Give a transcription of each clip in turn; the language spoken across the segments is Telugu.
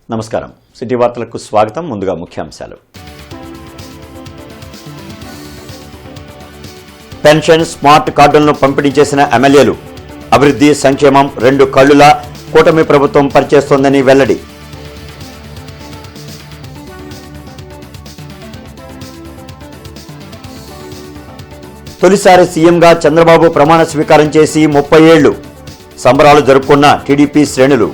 నమస్కారం. సిటీ వార్తలకు స్వాగతం. ముందుగా ముఖ్యాంశాలు. పెన్షన్ స్మార్ట్ కార్డులను పంపిణీ చేసిన ఎమ్మెల్యేలు. అభివృద్ధి సంక్షేమం రెండు కళ్లులా కూటమి ప్రభుత్వం పనిచేస్తోందని వెల్లడి. తొలిసారి సీఎంగా చంద్రబాబు ప్రమాణ స్వీకారం చేసి 30 ఏళ్లు సంబరాలు జరుపుకున్న టీడీపీ శ్రేణులు.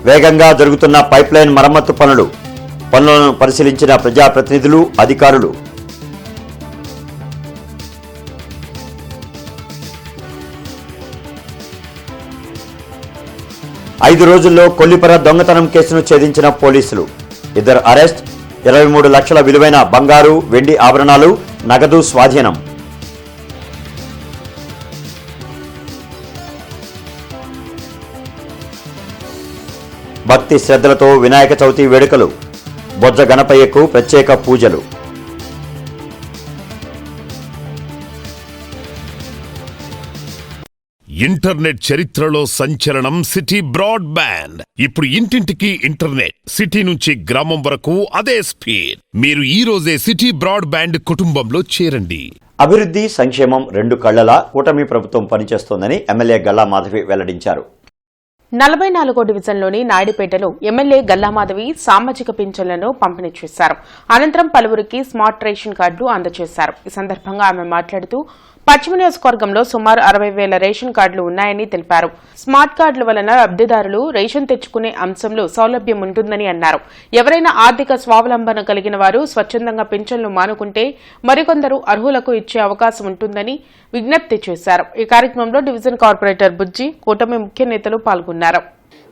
వేగంగా జరుగుతున్న పైప్లైన్ మరమ్మతు పనులను పరిశీలించిన ప్రజాప్రతినిధులు, అధికారులు. ఐదు రోజుల్లో కొల్లిపర దొంగతనం కేసును ఛేదించిన పోలీసులు. 2 అరెస్ట్, 23 లక్షల విలువైన బంగారు, వెండి ఆభరణాలు, నగదు స్వాధీనం. భక్తి శ్రద్ధలతో వినాయక చవితి వేడుకలు. బొజ్జ గణపయ్యకు ప్రత్యేక పూజలు. ఇంటర్నెట్ చరిత్రలో సంచలనం సిటీ బ్రాడ్బ్యాండ్. ఇప్పుడు ఇంటింటికి ఇంటర్నెట్, సిటీ నుంచి గ్రామం వరకు అదే స్పీడ్. మీరు ఈ రోజే సిటీ బ్రాడ్బ్యాండ్ కుటుంబంలో చేరండి. అభివృద్ధి సంక్షేమం రెండు కళ్లలా కూటమి ప్రభుత్వం పనిచేస్తోందని ఎమ్మెల్యే గల్లా మాధవి వెల్లడించారు. 44వ డివిజన్లోని నాయుడుపేటలో ఎమ్మెల్యే గల్లామాధవి సామాజిక పింఛన్లను పంపిణీ చేశారు. అనంతరం పలువురికి స్మార్ట్ రేషన్ కార్డులు అందజేశారు. ఈ సందర్భంగా ఆమె మాట్లాడుతూ పశ్చిమ నియోజకవర్గంలో సుమారు 60,000 రేషన్ కార్డులు ఉన్నాయని తెలిపారు. స్మార్ట్ కార్డుల వలన లబ్దిదారులు రేషన్ తెచ్చుకునే అంశంలో సౌలభ్యం ఉంటుందని అన్నారు. ఎవరైనా ఆర్థిక స్వావలంబన కలిగిన వారు స్వచ్ఛందంగా పింఛన్లు మానుకుంటే మరికొందరు అర్హులకు ఇచ్చే అవకాశం ఉంటుందని విజ్ఞప్తి చేశారు. ఈ కార్యక్రమంలో డివిజన్ కార్పొరేటర్ బుజ్జి, కూటమి ముఖ్య నేతలు పాల్గొన్నారు.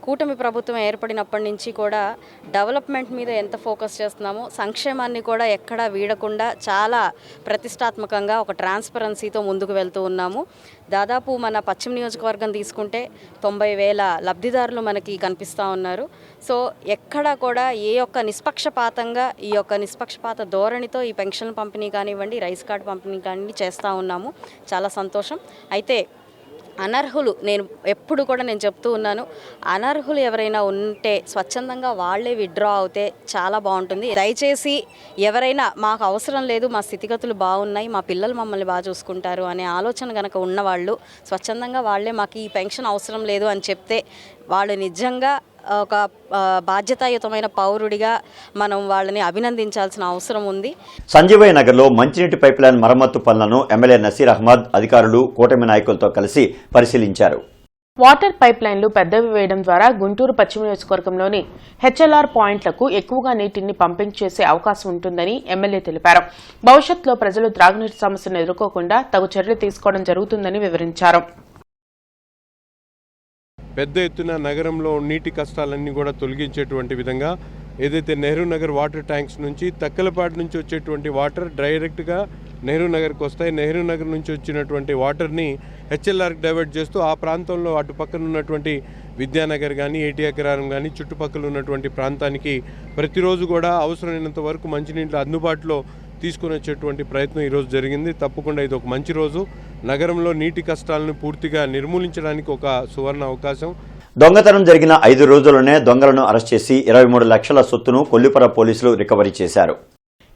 కూటమి ప్రభుత్వం ఏర్పడినప్పటి నుంచి కూడా డెవలప్మెంట్ మీద ఎంత ఫోకస్ చేస్తున్నామో సంక్షేమాన్ని కూడా ఎక్కడా వీడకుండా చాలా ప్రతిష్టాత్మకంగా ఒక ట్రాన్స్పరెన్సీతో ముందుకు వెళ్తూ ఉన్నాము. దాదాపు మన పశ్చిమ నియోజకవర్గం తీసుకుంటే 90,000 లబ్ధిదారులు మనకి కనిపిస్తూ ఉన్నారు. సో ఎక్కడా కూడా ఈ యొక్క నిష్పక్షపాత ధోరణితో ఈ పెన్షన్ పంపిణీ కానివ్వండి, రైస్ కార్డు పంపిణీ కానివ్వండి చేస్తూ ఉన్నాము. చాలా సంతోషం. అయితే అనర్హులు, నేను ఎప్పుడు కూడా చెప్తూ ఉన్నాను, అనర్హులు ఎవరైనా ఉంటే స్వచ్ఛందంగా వాళ్లే విత్డ్రా అవుతే చాలా బాగుంటుంది. దయచేసి ఎవరైనా మాకు అవసరం లేదు, మా స్థితిగతులు బాగున్నాయి, మా పిల్లలు మమ్మల్ని బాగా చూసుకుంటారు అనే ఆలోచన కనుక ఉన్నవాళ్ళు స్వచ్ఛందంగా వాళ్లే మాకు ఈ పెన్షన్ అవసరం లేదు అని చెప్తే వాళ్ళు నిజంగా ఒక బాధ్యతాయుతమైన పౌరుడిగా మనం వాళ్ళని అభినందించాల్సిన అవసరం ఉంది. సంజీవయ్య నగర్లో మంచినీటి పైప్లైన్ మరమ్మతు పనులను ఎమ్మెల్యే నసీర్ అహ్మద్, అధికారులు, కూటమి నాయకులతో కలిసి పరిశీలించారు. వాటర్ పైప్ లైన్లు పెద్దవి వేయడం ద్వారా గుంటూరు పశ్చిమ నియోజకవర్గంలోని హెచ్ఎల్ఆర్ పాయింట్లకు ఎక్కువగా నీటిని పంపింగ్ చేసే అవకాశం ఉంటుందని ఎమ్మెల్యే తెలిపారు. భవిష్యత్తులో ప్రజలు త్రాగునీటి సమస్యను ఎదుర్కోకుండా తగు చర్యలు తీసుకోవడం జరుగుతుందని వివరించారు. పెద్ద ఎత్తున నగరంలో నీటి కష్టాలన్నీ కూడా తొలగించేటువంటి విధంగా ఏదైతే నెహ్రూ నగర్ వాటర్ ట్యాంక్స్ నుంచి తక్కలపాటి నుంచి వచ్చేటువంటి వాటర్ డైరెక్ట్గా నెహ్రూ నగర్కి వస్తాయి. నెహ్రూ నగర్ నుంచి వచ్చినటువంటి వాటర్ని హెచ్ఎల్ఆర్కి డైవర్ట్ చేస్తూ ఆ ప్రాంతంలో అటు పక్కన ఉన్నటువంటి విద్యానగర్ కానీ, ఏటీ అగ్రహారం కానీ చుట్టుపక్కల ఉన్నటువంటి ప్రాంతానికి ప్రతిరోజు కూడా అవసరమైనంత వరకు మంచినీళ్ళు అందుబాటులో తీసుకుని వచ్చేటువంటి ప్రయత్నం ఈరోజు జరిగింది. తప్పకుండా ఇది ఒక మంచి రోజు. నగరంలో నీటి కష్టాలను పూర్తిగా నిర్మూలించడానికి ఒక సువర్ణ అవకాశం. దొంగతనం జరిగిన 5 రోజుల్లోనే దొంగలను అరెస్ట్ చేసి 23 లక్షల సొత్తును కొల్లిపర పోలీసులు రికవరీ చేశారు.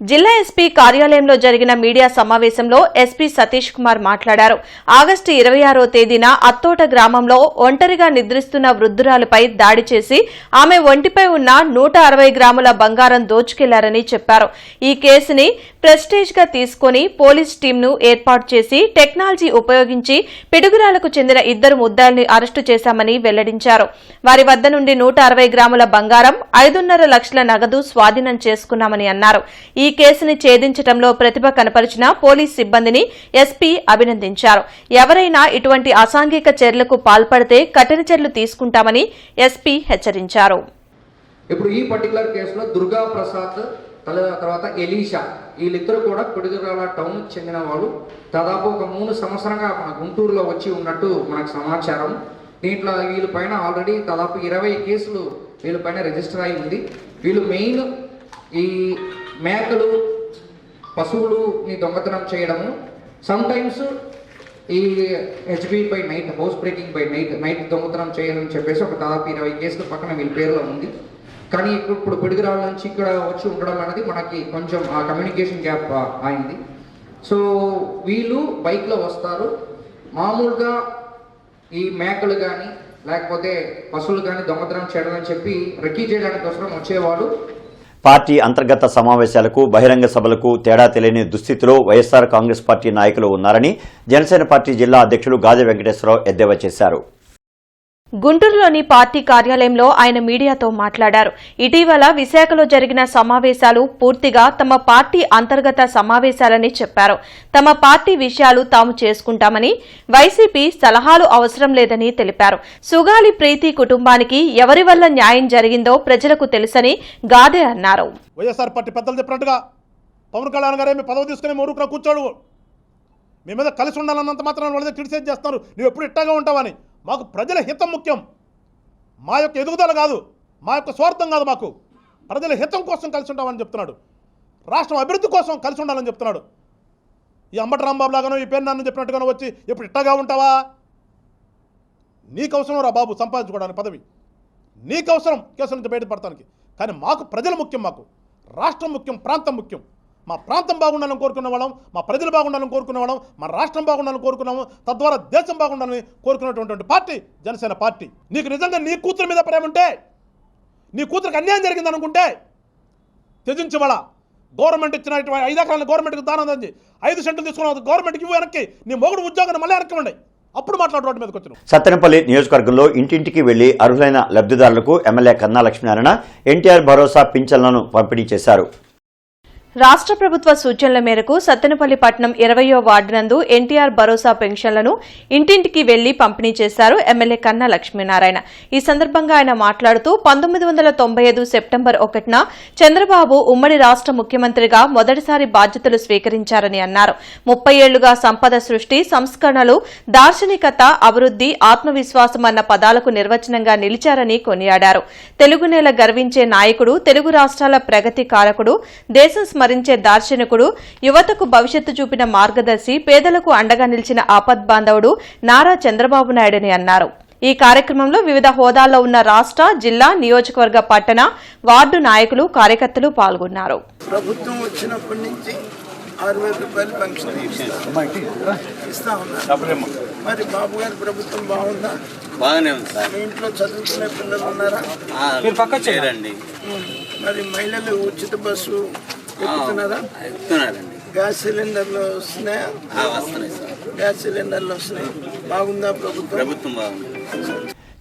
జిల్లా ఎస్పీ కార్యాలయంలో జరిగిన మీడియా సమావేశంలో ఎస్పీ సతీష్ కుమార్ మాట్లాడారు. ఆగస్టు 26వ తేదీన అత్తోట గ్రామంలో ఒంటరిగా నిద్రిస్తున్న వృద్ధురాలపై దాడి చేసి ఆమె ఒంటిపై ఉన్న 160 గ్రాముల బంగారం దోచుకెళ్లారని చెప్పారు. ఈ కేసుని ప్రెస్టేజ్ గా తీసుకుని పోలీస్ టీంను ఏర్పాటు చేసి టెక్నాలజీ ఉపయోగించి పిడుగురాలకు చెందిన 2 ముద్దాయిల్ని అరెస్టు చేశామని వెల్లడించారు. వారి వద్ద నుండి 160 గ్రాముల బంగారం, 5.5 లక్షల నగదు స్వాధీనం చేసుకున్నామని అన్నారు. ఈ కేసుని ఛేదించడంలో ప్రతిభ కనపరిచిన పోలీస్ సిబ్బందిని ఎస్పీ అభినందించారు. ఎవరైనా ఇటువంటి అసాంఘిక చర్యలకు పాల్పడితే కఠిన చర్యలు తీసుకుంటామని ఎస్పీ హెచ్చరించారు. ఇప్పుడు ఈ పర్టికులర్ కేసులో దుర్గా ప్రసాద్ తర్వాత ఎలీషా వీళ్ళిద్దరు కూడా పిడుగురాల టౌన్ చెందిన వాళ్ళు. దాదాపు ఒక 3 సంవత్సరంగా మన గుంటూరులో వచ్చి ఉన్నట్టు మనకు సమాచారం. దీంట్లో వీళ్ళపైన ఆల్రెడీ దాదాపు 20 కేసులు వీళ్ళపైన రిజిస్టర్ అయి ఉంది. వీళ్ళు మెయిన్ ఈ మేకలు, పశువులుని దొంగతనం చేయడము, సమ్ టైమ్స్ ఈ HB by night, house breaking by night దొంగతనం చేయాలని చెప్పేసి ఒక దాదాపు 20 కేసులు పక్కన వీళ్ళ పేరులో ఉంది. కానీ ఇప్పుడు పిడుగురాళ్ళ నుంచి ఇక్కడ వచ్చి ఉండడం అనేది మనకి కొంచెం ఆ కమ్యూనికేషన్ గ్యాప్ అయింది. సో వీళ్ళు బైక్లో వస్తారు, మామూలుగా ఈ మేకలు కానీ లేకపోతే పశువులు కానీ దొంగతనం చేయడం అని చెప్పి రెక్కీ చేయడానికి కోసం వచ్చేవాడు. పార్టీ అంతర్గత సమావేశాలకు, బహిరంగ సభలకు తేడా తెలియని దుస్థితిలో వైఎస్ఆర్ కాంగ్రెస్ పార్టీ నాయకులు ఉన్నారని జనసేన పార్టీ జిల్లా అధ్యక్షులు గాదె వెంకటేశ్వరరావు ఎద్దేవా చేశారు. గుంటూరులోని పార్టీ కార్యాలయంలో ఆయన మీడియాతో మాట్లాడారు. ఇటీవల విశాఖలో జరిగిన సమావేశాలు పూర్తిగా తమ పార్టీ అంతర్గత సమావేశాలని చెప్పారు. తమ పార్టీ విషయాలు తాము చేసుకుంటామని, వైసీపీ సలహాలు అవసరం లేదని తెలిపారు. సుగాలి ప్రీతి కుటుంబానికి ఎవరి వల్ల న్యాయం జరిగిందో ప్రజలకు తెలుసని గాదే అన్నారు. వైఎస్ఆర్ పార్టీ పెద్దలు చెప్పినట్టుగా పవన్ కళ్యాణ్ గారే మీ పదవి తీసుకుని మూరుకురా కూర్చోడు, మీ మీద కలిసి ఉండాలన్నంత మాత్రం వాళ్ళ క్రిటిసైజ్ చేస్తున్నారు, నువ్వు ఎప్పుడు ఇట్టాగా ఉంటావని. మాకు ప్రజల హితం ముఖ్యం, మా యొక్క ఎదుగుదల కాదు, మా యొక్క స్వార్థం కాదు, మాకు ప్రజల హితం కోసం కలిసి ఉంటామని చెప్తున్నాడు. రాష్ట్రం అభివృద్ధి కోసం కలిసి ఉండాలని చెప్తున్నాడు. ఈ అంబటి రాంబాబు లాగానో ఈ పేరు నన్ను చెప్పినట్టుగానో వచ్చి ఎప్పుడు ఇట్టగా ఉంటావా? నీకు అవసరం రా బాబు సంపాదించుకోవడానికి పదవి, నీకు అవసరం కేసుల నుంచి బయటపడటానికి. కానీ మాకు ప్రజలు ముఖ్యం, మాకు రాష్ట్రం ముఖ్యం, ప్రాంతం ముఖ్యం. మా ప్రాంతం బాగుండాలని కోరుకునే వాళ్ళం, మా ప్రజలు బాగుండాలని కోరుకునే వాళ్ళం, మా రాష్ట్రం బాగుండాలని కోరుకున్నాము, తద్వారా దేశం బాగుండాలని కోరుకునేటువంటి పార్టీ జనసేన పార్టీ. నీకు నిజంగా నీ కూతురు మీద ప్రేమ ఉంటే, నీ కూతురికి అన్యాయం జరిగిందనుకుంటే త్యజించి వాళ్ళ గవర్నమెంట్ ఇచ్చిన 5 ఎకరాలను గవర్నమెంట్కి దానం అంది, 5 సెంట్లు తీసుకున్న గవర్నమెంట్కి ఇవ్వ వెనక్కి, నీ మొగుడు ఉద్యోగాన్ని మళ్ళీ వెనక్కి ఉండే, అప్పుడు మాట్లాడు రోడ్డు మీదకి వచ్చిన. సత్తెనపల్లి నియోజకవర్గంలో ఇంటింటికి వెళ్లి అర్హులైన లబ్ధిదారులకు ఎమ్మెల్యే కన్నా లక్ష్మీనారాయణ ఎన్టీఆర్ భరోసా పింఛన్లను పంపిణీ చేశారు. రాష్ట్ర ప్రభుత్వ సూచనల మేరకు సత్తెనపల్లి పట్టణం 20వ వార్డు నందు ఎన్టీఆర్ భరోసా పెన్షన్లను ఇంటింటికి వెళ్లి పంపిణీ చేశారు ఎమ్మెల్యే కన్నా లక్ష్మీనారాయణ. ఈ సందర్భంగా ఆయన మాట్లాడుతూ 1995 సెప్టెంబర్ 1న చంద్రబాబు ఉమ్మడి రాష్ట్ర ముఖ్యమంత్రిగా మొదటిసారి బాధ్యతలు స్వీకరించారని అన్నారు. 30 ఏళ్లుగా సంపద సృష్టి, సంస్కరణలు, దార్శనికత, అభివృద్ధి, ఆత్మవిశ్వాసం అన్న పదాలకు నిర్వచనంగా నిలిచారని కొనియాడారు. తెలుగునేల గర్వించే నాయకుడు, తెలుగు రాష్ట్రాల ప్రగతి కారకుడు, దేశం స్మరించే దార్శనికుడు, యువతకు భవిష్యత్తు చూపిన మార్గదర్శి, పేదలకు అండగా నిలిచిన ఆపద్బాంధవుడు నారా చంద్రబాబు నాయుడని అన్నారు. ఈ కార్యక్రమంలో వివిధ హోదాల్లో ఉన్న రాష్ట్ర, జిల్లా, నియోజకవర్గ, పట్టణ, వార్డు నాయకులు, కార్యకర్తలు పాల్గొన్నారు. ప్రభుత్వం వచ్చినప్పటి నుంచి 6000 రూపాయలు పెన్షన్ ఇస్తా ఉన్నారు. మరి బాబు గారి ప్రభుత్వం బాగుందా? బాగానే ఉంది సార్. మీ ఇంట్లో చదువుకునే పిల్లలు ఉన్నారా? మరి మహిళలు ఉచిత బస్సు ఎక్కుతున్నారా? ఎక్కుతున్నారండి. గ్యాస్ సిలిండర్లు వస్తున్నాయా? వస్తున్నాయి సార్. గ్యాస్ సిలిండర్లు వస్తున్నాయి. బాగుందా ప్రభుత్వం? ప్రభుత్వం బాగుంది.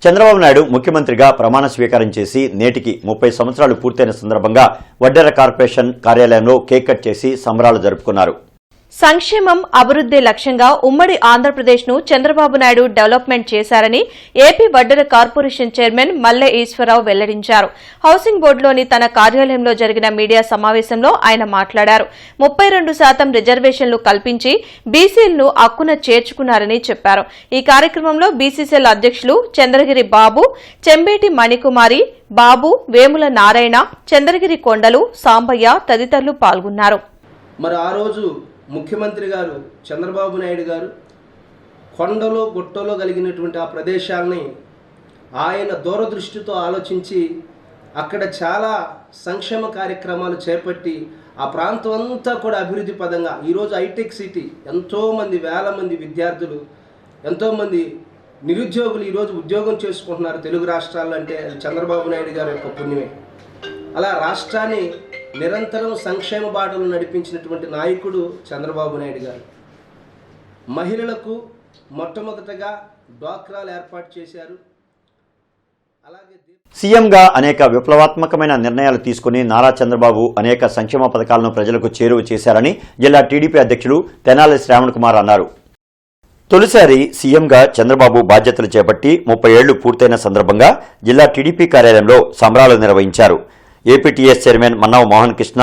చంద్రబాబు నాయుడు ముఖ్యమంత్రిగా ప్రమాణ స్వీకారం చేసి నేటికి 30 సంవత్సరాలు పూర్తయిన సందర్భంగా వడ్డెర కార్పొరేషన్ కార్యాలయంలో కేక్ కట్ చేసి సంబరాలు జరుపుకున్నారు. సంక్షేమం, అభివృద్ధి లక్ష్యంగా ఉమ్మడి ఆంధ్రప్రదేశ్ ను చంద్రబాబు నాయుడు డెవలప్మెంట్ చేశారని ఏపీ వడ్డెర కార్పొరేషన్ చైర్మన్ మల్లె ఈశ్వరరావు వెల్లడించారు. హౌసింగ్ బోర్డులోని తన కార్యాలయంలో జరిగిన మీడియా సమావేశంలో ఆయన మాట్లాడారు. 32% రిజర్వేషన్లు కల్పించి బీసీలను హక్కున చేర్చుకున్నారని చెప్పారు. ఈ కార్యక్రమంలో బీసీసీఎల్ అధ్యక్షులు చంద్రగిరి బాబు, చెంబేటి మణికుమారి, బాబు, వేముల నారాయణ, చంద్రగిరి కొండలు, సాంబయ్య తదితరులు పాల్గొన్నారు. మరి ఆ రోజు ముఖ్యమంత్రి గారు చంద్రబాబు నాయుడు గారు కొండలో గుట్టలో కలిగినటువంటి ఆ ప్రదేశాలని ఆయన దూరదృష్టితో ఆలోచించి అక్కడ చాలా సంక్షేమ కార్యక్రమాలు చేపట్టి ఆ ప్రాంతం అంతా కూడా అభివృద్ధి పదంగా ఈరోజు హైటెక్ సిటీ, ఎంతోమంది వేల మంది విద్యార్థులు, ఎంతోమంది నిరుద్యోగులు ఈరోజు ఉద్యోగం చేసుకుంటున్నారు తెలుగు రాష్ట్రాల్లో. అంటే చంద్రబాబు నాయుడు గారి యొక్క పుణ్యమే. అలా రాష్ట్రాన్ని నిరంతరం సంక్షేమ బాటలు నడిపించినటువంటి నాయకుడు చంద్రబాబు నాయుడు గారు. మహిళలకు మొట్టమొదటగా డ్వాక్రాలు ఏర్పాటు చేశారు. అలాగే సీఎంగా అనేక విప్లవాత్మకమైన నిర్ణయాలు తీసుకుని నారా చంద్రబాబు అనేక సంక్షేమ పథకాలను ప్రజలకు చేరువ చేశారని జిల్లా టీడీపీ అధ్యక్షులు తెనాలి శ్రావణ్ కుమార్ అన్నారు. తొలిసారి సీఎంగా చంద్రబాబు బాధ్యతలు చేపట్టి 30 ఏళ్లు పూర్తయిన సందర్భంగా జిల్లా టీడీపీ కార్యాలయంలో సంబరాలు నిర్వహించారు. APTS chairman Mannav Mohan Krishna,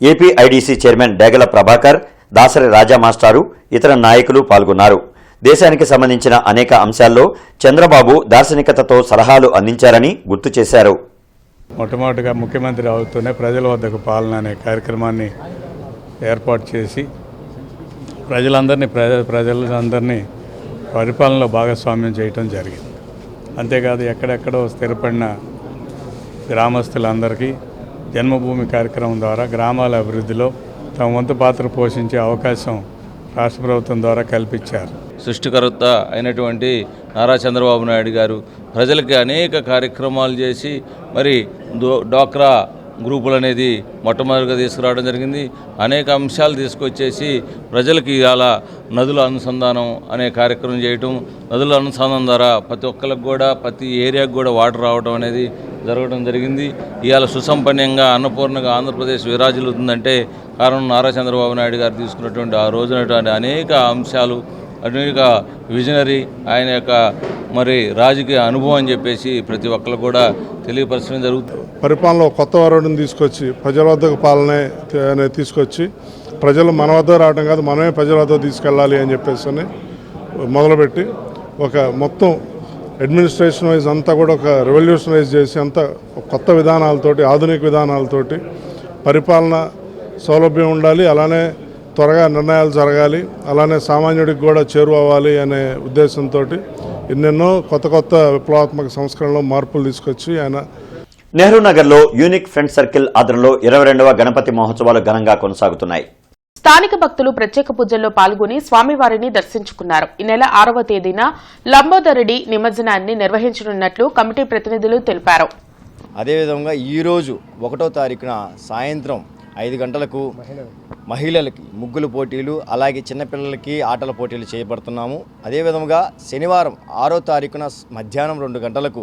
APIDC chairman Degala Prabhakar, Dasari Raja మాస్టారు, ఇతర నాయకులు పాల్గొన్నారు. దేశానికి సంబంధించిన అనేక అంశాల్లో చంద్రబాబు దార్శనికతతో సలహాలు అందించారని గుర్తు చేశారు. మొట్టమొదటిగా ముఖ్యమంత్రి అవుతూనే ప్రజల వద్దకు పాలన అనే కార్యక్రమాన్ని ఏర్పాటు చేసి ప్రజలందరినీ పరిపాలనలో భాగస్వామ్యం చేయటం జరిగింది. అంతేకాదు ఎక్కడెక్కడో స్థిరపడిన గ్రామస్తులందరికీ జన్మభూమి కార్యక్రమం ద్వారా గ్రామాల అభివృద్ధిలో తమ వంతు పాత్ర పోషించే అవకాశం రాష్ట్ర ప్రభుత్వం ద్వారా కల్పించారు. సృష్టికర్త అయినటువంటి నారా చంద్రబాబు నాయుడు గారు ప్రజలకి అనేక కార్యక్రమాలు చేసి మరి డ్వాక్రా గ్రూపులు అనేది మొట్టమొదటిగా తీసుకురావడం జరిగింది. అనేక అంశాలు తీసుకొచ్చేసి ప్రజలకి ఇవాళ నదుల అనుసంధానం అనే కార్యక్రమం చేయటం, నదుల అనుసంధానం ద్వారా ప్రతి ఒక్కరికి కూడా ప్రతి ఏరియాకు కూడా వాటర్ రావడం అనేది జరగడం జరిగింది. ఇవాళ సుసంపన్నంగా అన్నపూర్ణగా ఆంధ్రప్రదేశ్ విరాజిల్లుతుందంటే కారణం నారా చంద్రబాబు నాయుడు గారు తీసుకున్నటువంటి ఆ రోజునటువంటి అనేక అంశాలు, అనేక విజనరీ ఆయన యొక్క మరి రాజకీయ అనుభవం అని చెప్పేసి ప్రతి ఒక్కరు కూడా తెలియపరచడం జరుగుతుంది. పరిపాలనలో కొత్త వరుడిని తీసుకొచ్చి ప్రజల వద్దకు పాలన అనేది తీసుకొచ్చి ప్రజలు మన వద్ద రావడం కాదు, మనమే ప్రజల వద్ద తీసుకెళ్ళాలి అని చెప్పేసి మొదలుపెట్టి ఒక మొత్తం అడ్మినిస్ట్రేషన్ వైజ్ అంతా కూడా ఒక రెవల్యూషనైజ్ చేసి అంతా కొత్త విధానాలతోటి, ఆధునిక విధానాలతోటి పరిపాలన సౌలభ్యం ఉండాలి, అలానే త్వరగా నిర్ణయాలు జరగాలి, అలానే సామాన్యుడికి కూడా చేరువవ్వాలి అనే ఉద్దేశంతో ఎన్నెన్నో కొత్త విప్లవాత్మక సంస్కరణలో మార్పులు తీసుకొచ్చి ఆయన నెహ్రూ నగర్లో యూనిక్ ఫ్రెండ్ సర్కిల్ ఆధ్వర్యంలో 22వ గణపతి మహోత్సవాలు ఘనంగా కొనసాగుతున్నాయి. స్థానిక భక్తులు ప్రత్యేక పూజల్లో పాల్గొని స్వామివారిని దర్శించుకున్నారు. ఈ నెల 6వ తేదీన లంబోదరుడి నిమజ్జనాన్ని నిర్వహించనున్నట్లు కమిటీ ప్రతినిధులు తెలిపారు. అదేవిధంగా ఈరోజు 1వ తారీఖున సాయంత్రం 5 గంటలకు మహిళలకి ముగ్గుల పోటీలు, అలాగే చిన్నపిల్లలకి ఆటల పోటీలు చేయబడుతున్నాము. అదేవిధంగా శనివారం 6వ తారీఖున మధ్యాహ్నం 2 గంటలకు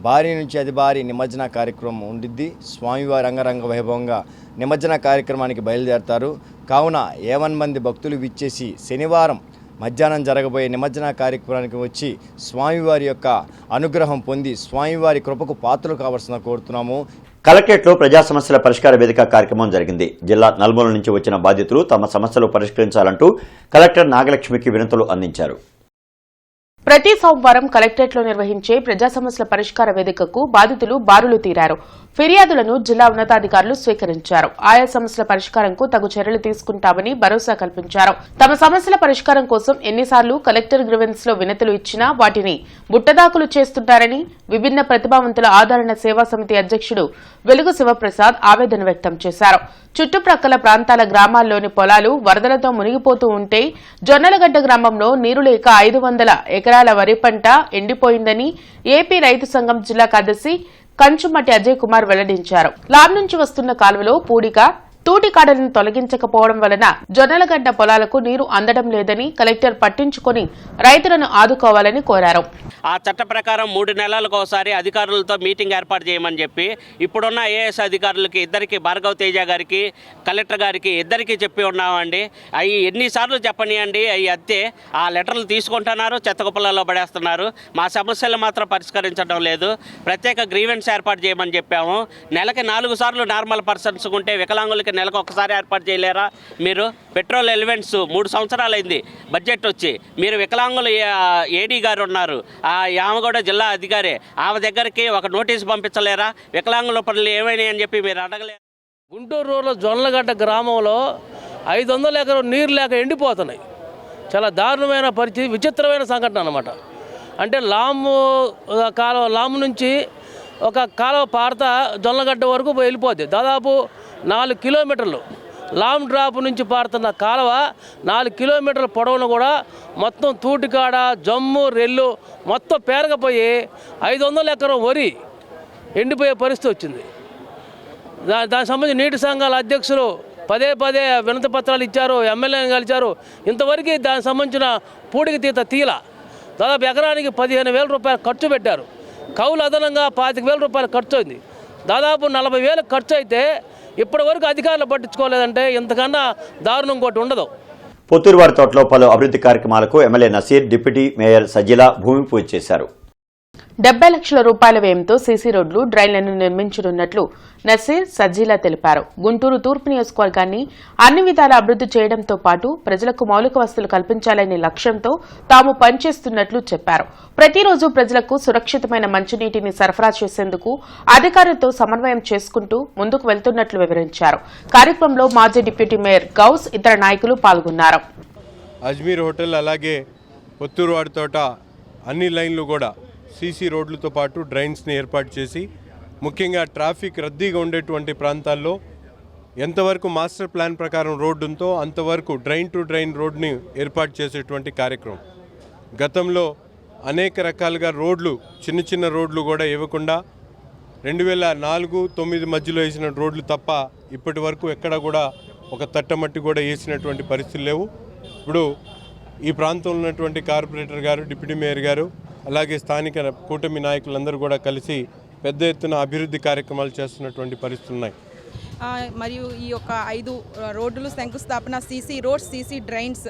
భారీ నుంచి అతి భారీ నిమజ్జన కార్యక్రమం ఉండిద్ది. స్వామివారి అంగరంగ వైభవంగా నిమజ్జన కార్యక్రమానికి బయలుదేరతారు. కావున 51 మంది భక్తులు విచ్చేసి శనివారం మధ్యాహ్నం జరగబోయే నిమజ్జన కార్యక్రమానికి వచ్చి స్వామివారి యొక్క అనుగ్రహం పొంది స్వామివారి కృపకు పాత్రలు కావాల్సిన కోరుతున్నాము. కలెక్టరేట్లో ప్రజా సమస్యల పరిష్కార వేదిక కార్యక్రమం జరిగింది. జిల్లా నలుమూల నుంచి వచ్చిన బాధితులు తమ సమస్యలు పరిష్కరించాలంటూ కలెక్టర్ నాగలక్ష్మికి వినతులు అందించారు. ప్రతి సోమవారం కలెక్టరేట్లో నిర్వహించే ప్రజా సమస్యల పరిష్కార వేదికకు బాధితులు బారులు తీరారు. ఫిర్యాదులను జిల్లా ఉన్నతాధికారులు స్వీకరించారు. ఆయా సమస్యల పరిష్కారంకు తగు చర్యలు తీసుకుంటామని భరోసా కల్పించారు. తమ సమస్యల పరిష్కారం కోసం ఎన్నిసార్లు కలెక్టర్ గ్రీవెన్స్ లో వినతులు ఇచ్చినా వాటిని బుట్టదాఖలు చేస్తుంటారని విభిన్న ప్రతిభావంతుల ఆదరణ సేవా సమితి అధ్యక్షుడు వెలుగు శివప్రసాద్ ఆవేదన వ్యక్తం చేశారు. చుట్టుప్రక్కల ప్రాంతాల గ్రామాల్లోని పొలాలు వరదలతో మునిగిపోతూ ఉంటే జొన్నలగడ్డ గ్రామంలో నీరు లేక 500 ఎకరాల వరి పంట ఎండిపోయిందని ఏపీ రైతు సంఘం జిల్లా కార్యదర్శి కంచుమట్టి అజయ్ కుమార్ వెల్లడించారు. లాబ్ నుంచి వస్తున్న కాలువలో పూడిక తూటికాడలను తొలగించకపోవడం వలన జొన్నలగడ్డ పొలాలకు నీరు అందడం లేదని కలెక్టర్ పట్టించుకుని రైతులను ఆదుకోవాలని కోరారు. ఆ చట్ట ప్రకారం 3 నెలలకు ఒకసారి అధికారులతో మీటింగ్ ఏర్పాటు చేయమని చెప్పి ఇప్పుడున్న ఐఏఎస్ అధికారులకి ఇద్దరికి భార్గవ్ తేజ గారికి కలెక్టర్ గారికి ఇద్దరికి చెప్పి ఉన్నామండి. అవి ఎన్నిసార్లు చెప్పనియండి, అవి అత్తే ఆ లెటర్లు తీసుకుంటున్నారు, చెత్తకుప్పలలో పడేస్తున్నారు. మా సమస్యలు మాత్రం పరిష్కరించడం లేదు. ప్రత్యేక గ్రీవెన్స్ ఏర్పాటు చేయమని చెప్పాము. నెలకి 4 సార్లు నార్మల్ పర్సన్స్ ఉంటే వికలాంగులకి నెలకు ఒకసారి ఏర్పాటు చేయలేరా? మీరు పెట్రోల్ ఎలివెంట్స్ 3 సంవత్సరాలైంది బడ్జెట్ వచ్చి, మీరు వికలాంగులు ఏడీ గారు ఉన్నారు, ఆమె కూడా జిల్లా అధికారి, ఆమె దగ్గరికి ఒక నోటీసు పంపించలేరా? వికలాంగుల పనులు ఏమైనాయి అని చెప్పి మీరు అడగలేరు. గుంటూరు రోడ్లో జొన్నలగడ్డ గ్రామంలో 500 ఎకరం నీరు లేక ఎండిపోతున్నాయి. చాలా దారుణమైన పరిస్థితి, విచిత్రమైన సంఘటన అన్నమాట. అంటే లాము నుంచి ఒక కాలువ పారత జొన్నలగడ్డ వరకు వెళ్ళిపోద్ది. దాదాపు 4 కిలోమీటర్లు లాంగ్ డ్రాప్ నుంచి పారుతున్న కాలువ 4 కిలోమీటర్ల పొడవును కూడా మొత్తం తూటికాడ, జమ్ము, రెల్లు మొత్తం పేరకపోయి 500 ఎకరం వరి ఎండిపోయే పరిస్థితి వచ్చింది. దానికి సంబంధించి నీటి సంఘాల అధ్యక్షులు పదే వినతి పత్రాలు ఇచ్చారు, ఎమ్మెల్యేని కలిచారు. ఇంతవరకు దానికి సంబంధించిన పూడికి తీల దాదాపు ఎకరానికి 15,000 రూపాయలు ఖర్చు పెట్టారు. కౌలు అదనంగా 25,000 రూపాయలు ఖర్చు అయింది. దాదాపు 40,000 ఖర్చు అయితే ఇప్పటి వరకు అధికారులు పట్టించుకోలేదంటే ఇంతకన్నా దారుణం ఇంకోటి ఉండదు. పొత్తూరువారి తోటలో పలు అభివృద్ధి కార్యక్రమాలకు MLA Naseer, deputy mayor Sajila భూమి పూజ చేశారు. 70 లక్షల రూపాయల వ్యయంతో సీసీ రోడ్లు, డ్రైన్లను నిర్మించనున్నట్లు నసీర్, సజ్జీలా తెలిపారు. గుంటూరు తూర్పు నియోజకవర్గాన్ని అన్ని విధాలా అభివృద్ధి చేయడంతో పాటు ప్రజలకు మౌలిక వసతులు కల్పించాలనే లక్ష్యంతో తాము పనిచేస్తున్నట్లు చెప్పారు. ప్రతిరోజు ప్రజలకు సురక్షితమైన మంచినీటిని సరఫరా చేసేందుకు అధికారులతో సమన్వయం చేసుకుంటూ ముందుకు వెళ్తున్నట్లు వివరించారు. కార్యక్రమంలో మాజీ డిప్యూటీ మేయర్ గౌస్, ఇతర నాయకులు పాల్గొన్నారు. అజ్మీర్ హోటల్ అలాగే పొత్తూరు వాడి తోట అన్ని లైన్లు కూడా సీసీ రోడ్లతో పాటు డ్రైన్స్ని ఏర్పాటు చేసి ముఖ్యంగా ట్రాఫిక్ రద్దీగా ఉండేటువంటి ప్రాంతాల్లో ఎంతవరకు మాస్టర్ ప్లాన్ ప్రకారం రోడ్డు ఉందో అంతవరకు డ్రైన్ టు డ్రైన్ రోడ్ని ఏర్పాటు చేసేటువంటి కార్యక్రమం. గతంలో అనేక రకాలుగా రోడ్లు చిన్న చిన్న రోడ్లు కూడా ఇవ్వకుండా 2004-9 మధ్యలో వేసిన రోడ్లు తప్ప ఇప్పటి వరకు ఎక్కడ కూడా ఒక తట్టమట్టి కూడా వేసినటువంటి పరిస్థితులు లేవు. ఇప్పుడు ఈ ప్రాంతంలో ఉన్నటువంటి కార్పొరేటర్ గారు, డిప్యూటీ మేయర్ గారు, అలాగే స్థానిక కూటమి నాయకులందరూ కూడా కలిసి పెద్ద ఎత్తున అభివృద్ధి కార్యక్రమాలు చేస్తున్నటువంటి పరిస్థితులు ఉన్నాయి. మరియు ఈ యొక్క 5 రోడ్లు శంకుస్థాపన, సీసీ రోడ్స్, సీసీ డ్రైన్స్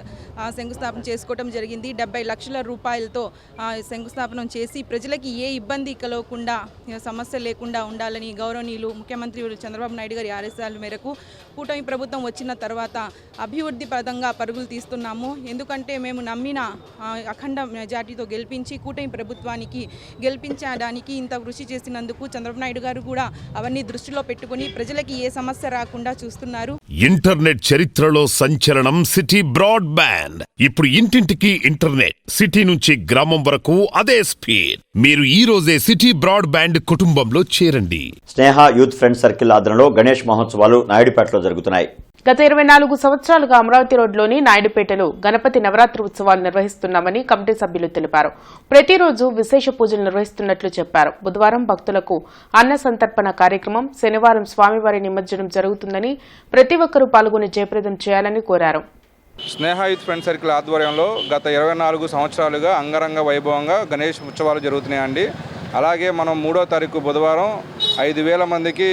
శంకుస్థాపన చేసుకోవడం జరిగింది. 70 లక్షల రూపాయలతో శంకుస్థాపన చేసి ప్రజలకి ఏ ఇబ్బంది కలగకుండా, సమస్య లేకుండా ఉండాలని గౌరవనీయులు ముఖ్యమంత్రి చంద్రబాబు నాయుడు గారి ఆదేశాల మేరకు కూటమి ప్రభుత్వం వచ్చిన తర్వాత అభివృద్ధి పదంగా పరుగులు తీస్తున్నాము. ఎందుకంటే మేము నమ్మిన అఖండ మెజార్టీతో గెలిపించి కూటమి ప్రభుత్వానికి గెలిపించడానికి ఇంత కృషి చేసినందుకు చంద్రబాబు నాయుడు గారు కూడా అవన్నీ దృష్టిలో పెట్టుకుని ప్రజలకి ఏ సమస్య రాకుండా చూస్తున్నారు. ఇంటర్నెట్ చరిత్రలో సంచలనం సిటీ బ్రాడ్బ్యాండ్. ఇప్పుడు ఇంటింటికి ఇంటర్నెట్, సిటీ నుంచి గ్రామం వరకు అదే స్పీడ్. మీరు ఈ రోజే సిటీ బ్రాడ్బ్యాండ్ కుటుంబంలో చేరండి. స్నేహ యూత్ ఫ్రెండ్ సర్కిల్ ఆధ్వర్యంలో గణేష్ మహోత్సవాలు నాయుడుపేటలో జరుగుతున్నాయి. గత 24 సంవత్సరాలుగా అమరావతి రోడ్లోని నాయుడుపేటలో గణపతి నవరాత్రి ఉత్సవాలు నిర్వహిస్తున్నామని కమిటీ సభ్యులు తెలిపారు. ప్రతిరోజు విశేష పూజలు నిర్వహిస్తున్నట్లు చెప్పారు. బుధవారం భక్తులకు అన్న సంతర్పణ కార్యక్రమం, శనివారం స్వామివారి నిమజ్జనం జరుగుతుందని ప్రతి ఒక్కరూ పాల్గొని జయప్రదం చేయాలని కోరారు. స్నేహ యూత్ ఫ్రెండ్ సర్కిల్ ఆధ్వర్యంలో గత 24 సంవత్సరాలుగా అంగరంగ వైభవంగా గణేష్ ఉత్సవాలు జరుగుతున్నాయండి. అలాగే మనం 3వ తారీఖు బుధవారం 5,000 మందికి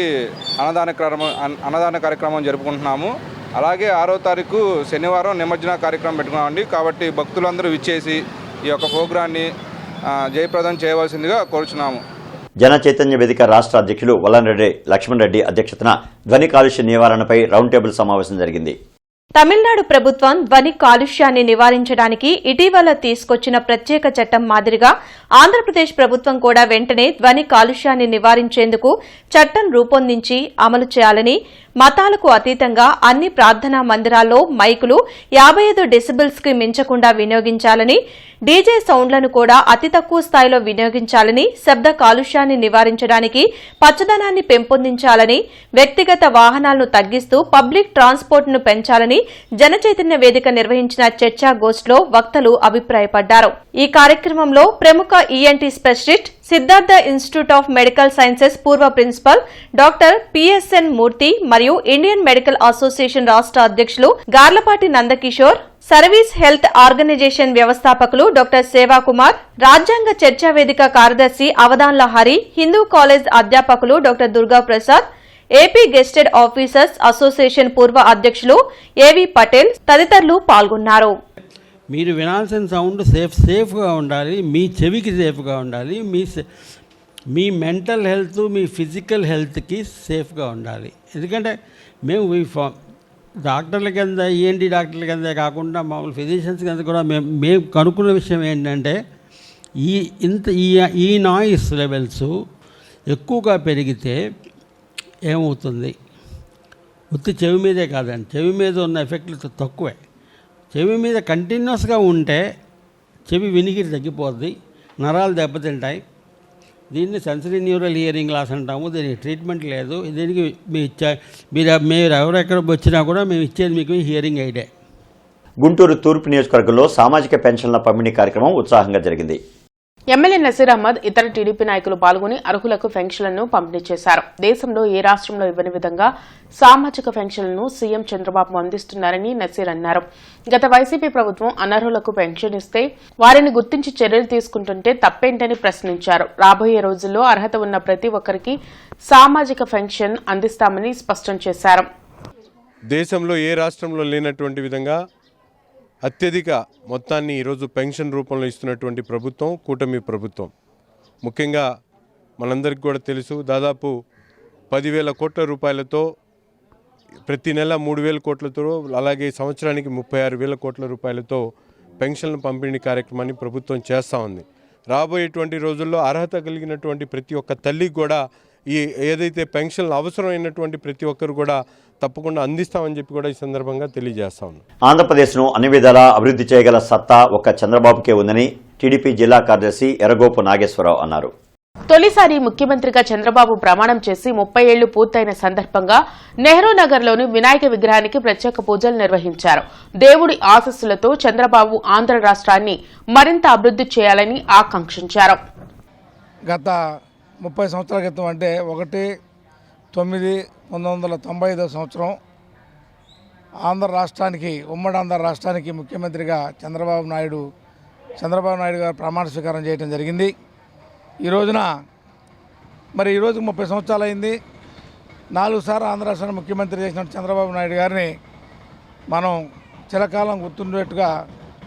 అన్నదాన కార్యక్రమం జరుపుకుంటున్నాము. అలాగే 6వ తారీఖు శనివారం నిమజ్జన కార్యక్రమం పెట్టుకున్నామండి. కాబట్టి భక్తులందరూ విచ్చేసి ఈ యొక్క ప్రోగ్రాన్ని జయప్రదం చేయవలసిందిగా కోరుచున్నాము. జన చైతన్య వేదిక రాష్ట్ర అధ్యక్షులు వల్లనరెడ్డి లక్ష్మణ్ రెడ్డి అధ్యక్షతన ధ్వని కాలుష్య నివారణపై రౌండ్ టేబుల్ సమావేశం జరిగింది. తమిళనాడు ప్రభుత్వం ధ్వని కాలుష్యాన్ని నివారించడానికి ఇటీవల తీసుకొచ్చిన ప్రత్యేక చట్టం మాదిరిగా ఆంధ్రప్రదేశ్ ప్రభుత్వం కూడా వెంటనే ధ్వని కాలుష్యాన్ని నివారించేందుకు చట్టం రూపొందించి అమలు చేయాలని, మతాలకు అతీతంగా అన్ని ప్రార్థనా మందిరాల్లో మైకులు 55 డెసిబెల్స్ కి మించకుండా వినియోగించాలని, డీజే సౌండ్లను కూడా అతి తక్కువ స్థాయిలో వినియోగించాలని, శబ్ద కాలుష్యాన్ని నివారించడానికి పచ్చదనాన్ని పెంపొందించాలని, వ్యక్తిగత వాహనాలను తగ్గిస్తూ పబ్లిక్ ట్రాన్స్పోర్ట్ ను పెంచాలని జనచైతన్య వేదిక నిర్వహించిన చర్చాగోష్ఠిలో వక్తలు అభిప్రాయపడ్డారు. ఈ కార్యక్రమంలో ప్రముఖ ENT specialist, Siddhartha institute of medical sciences పూర్వ ప్రిన్సిపల్ డాక్టర్ పిఎస్ఎన్ మూర్తి మరియు ఇండియన్ మెడికల్ అసోసియేషన్ రాష్ట్ర అధ్యక్షులు Garlapati Nandakishore, service health organization వ్యవస్థాపకులు డాక్టర్ సేవాకుమార్, రాజ్యాంగ చర్చా వేదిక కార్యదర్శి అవధాన్ల హరి, హిందూ కాలేజ్ అధ్యాపకులు doctor Durga Prasad, AP gazetted officers association పూర్వ అధ్యక్షులు ఏవి పటేల్ తదితరులు పాల్గొన్నారు. మీరు వినాల్సిన సౌండ్ సేఫ్గా ఉండాలి, మీ చెవికి సేఫ్గా ఉండాలి, మీ మెంటల్ హెల్త్, మీ ఫిజికల్ హెల్త్కి సేఫ్గా ఉండాలి. ఎందుకంటే మేము డాక్టర్ల కింద, ఈఎన్టీ డాక్టర్ల కింద కాకుండా మామూలు ఫిజిషియన్స్ కింద కూడా మేము కనుక్కున్న విషయం ఏంటంటే ఈ నాయిస్ లెవెల్స్ ఎక్కువగా పెరిగితే ఏమవుతుంది, ఉత్తి చెవి మీదే కాదండి, చెవి మీద ఉన్న ఎఫెక్ట్లు తక్కువే. చెవి మీద కంటిన్యూస్గా ఉంటే చెవి వినికిడి తగ్గిపోద్ది, నరాలు దెబ్బతింటాయి. దీన్ని సెన్సరీ న్యూరల్ హియరింగ్ లాస్ అంటాము. దీనికి ట్రీట్మెంట్ లేదు. దీనికి మీరు ఎవరెక్కడ వచ్చినా కూడా మేము ఇచ్చేది మీకు హియరింగ్ ఎయిడే. గుంటూరు తూర్పు నియోజకవర్గంలో సామాజిక పెన్షన్ల పంపిణీ కార్యక్రమం ఉత్సాహంగా జరిగింది. ఎమ్మెల్యే నసీర్ అహ్మద్, ఇతర టీడీపీ నాయకులు పాల్గొని అర్హులకు పెన్షన్లను పంపిణీ చేశారు. దేశంలో ఏ రాష్ట్రంలో ఇవ్వని విధంగా సామాజిక పెన్షన్లను సీఎం చంద్రబాబు అందిస్తున్నారని నసీర్ అన్నారు. గత వైసీపీ ప్రభుత్వం అనర్హులకు పెన్షన్ ఇస్తే వారిని గుర్తించి చర్యలు తీసుకుంటుంటే తప్పేంటని ప్రశ్నించారు. రాబోయే రోజుల్లో అర్హత ఉన్న ప్రతి ఒక్కరికి సామాజిక పెన్షన్ అందిస్తామని స్పష్టం చేశారు. దేశంలో ఏ రాష్ట్రంలో లేనటువంటి విధంగా అత్యధిక మొత్తాన్ని ఈరోజు పెన్షన్ రూపంలో ఇస్తున్నటువంటి ప్రభుత్వం కూటమి ప్రభుత్వం. ముఖ్యంగా మనందరికీ కూడా తెలుసు, దాదాపు 10,000 కోట్ల రూపాయలతో ప్రతి నెల 3,000 కోట్లతో, అలాగే సంవత్సరానికి 36,000 కోట్ల రూపాయలతో పెన్షన్ల పంపిణీ కార్యక్రమాన్ని ప్రభుత్వం చేస్తూ ఉంది. రాబోయేటువంటి రోజుల్లో అర్హత కలిగినటువంటి ప్రతి ఒక్క తల్లికి కూడా ఈ ఏదైతే పెన్షన్లు అవసరమైనటువంటి ప్రతి ఒక్కరు కూడా తప్పకుండా అందిస్తామని చెప్పి కూడా ఈ సందర్భంగా తెలియజేస్తా ఉన్నాం. ఆంధ్రప్రదేశ్ను అన్ని విధాలా అభివృద్ధి చేయగల సత్తా ఒక్క చంద్రబాబుకే ఉందని టీడీపీ జిల్లా కార్యదర్శి ఎర్రగోపు నాగేశ్వరరావు అన్నారు. తొలిసారి ముఖ్యమంత్రిగా చంద్రబాబు ప్రమాణం చేసి 30 ఏళ్లు పూర్తయిన సందర్భంగా నెహ్రూ నగర్లోని వినాయక విగ్రహానికి ప్రత్యేక పూజలు నిర్వహించారు. దేవుడి ఆశీస్సులతో చంద్రబాబు ఆంధ్ర రాష్ట్రాన్ని మరింత అభివృద్ధి చేయాలని ఆకాంక్షించారు. గత 30 సంవత్సరాల క్రితం అంటే 1/9/1995 సంవత్సరం ఉమ్మడి ఆంధ్ర రాష్ట్రానికి ముఖ్యమంత్రిగా చంద్రబాబు నాయుడు గారు ప్రమాణ స్వీకారం చేయడం జరిగింది. ఈరోజు 30 సంవత్సరాలు అయింది. 4 సార్లు ఆంధ్ర రాష్ట్రాన్ని ముఖ్యమంత్రి చేసిన చంద్రబాబు నాయుడు గారిని మనం చిరకాలం గుర్తుండేట్టుగా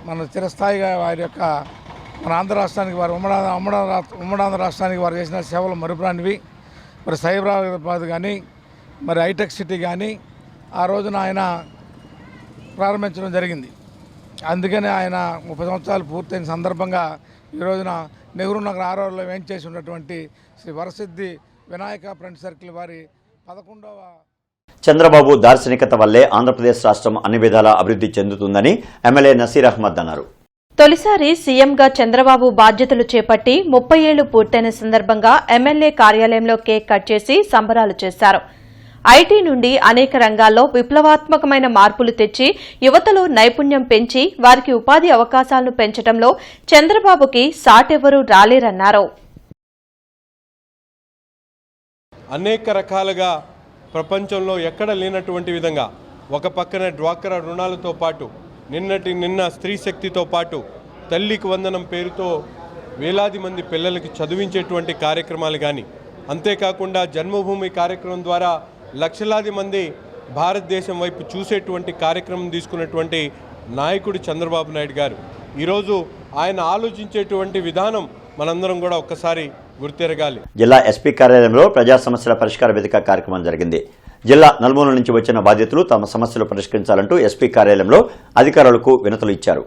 మన చిరస్థాయిగా మన ఆంధ్ర రాష్ట్రానికి వారు ఉమ్మడి ఆంధ్ర రాష్ట్రానికి వారు చేసిన సేవలు మరుపురానివి. మరి సైబరాబాద్ కానీ హైటెక్ సిటీ కానీ ఆ రోజున ఆయన ప్రారంభించడం జరిగింది. అందుకని ఆయన 30 సంవత్సరాలు పూర్తయిన సందర్భంగా ఈ రోజున నెహ్రూ నగర్ 6లో వేంచేసి ఉన్నటువంటి శ్రీ వరసిద్ధి వినాయక ఫ్రెండ్ సర్కిల్ వారి 11వ చంద్రబాబు దార్శనికత వల్లే ఆంధ్రప్రదేశ్ రాష్ట్రం అన్ని విధాలా అభివృద్ధి చెందుతుందని ఎమ్మెల్యే నసీర్ అహ్మద్ అన్నారు. తొలిసారి సీఎంగా చంద్రబాబు బాధ్యతలు చేపట్టి 30 ఏళ్లు పూర్తయిన సందర్భంగా ఎమ్మెల్యే కార్యాలయంలో కేక్ కట్ చేసి సంబరాలు చేశారు. ఐటీ నుండి అనేక రంగాల్లో విప్లవాత్మకమైన మార్పులు తెచ్చి యువతలో నైపుణ్యం పెంచి వారికి ఉపాధి అవకాశాలను పెంచడంలో చంద్రబాబుకి సాటెవరూ రాలేరన్నారు. అనేక రకాలుగా ప్రపంచంలో ఎక్కడ లేనటువంటి విధంగా ఒక పక్కన డ్వాక్రా రుణాలతో పాటు నిన్న స్త్రీ శక్తితో పాటు తల్లికి వందనం పేరుతో వేలాది మంది పిల్లలకి చదివించేటువంటి కార్యక్రమాలు కానీ, అంతేకాకుండా జన్మభూమి కార్యక్రమం ద్వారా లక్షలాది మంది భారతదేశం వైపు చూసేటువంటి కార్యక్రమం తీసుకున్నటువంటి నాయకుడు చంద్రబాబు నాయుడు గారు. ఈరోజు ఆయన ఆలోచించేటువంటి విధానం మనందరం కూడా ఒక్కసారి గుర్తెరగాలి. జిల్లా ఎస్పీ కార్యాలయంలో ప్రజా సమస్యల పరిష్కార వేదిక కార్యక్రమం జరిగింది. జిల్లా నలుమూలల నుంచి వచ్చిన బాధితులు తమ సమస్యలు పరిష్కరించాలంటూ ఎస్పీ కార్యాలయంలో అధికారులకు వినతులు ఇచ్చారు.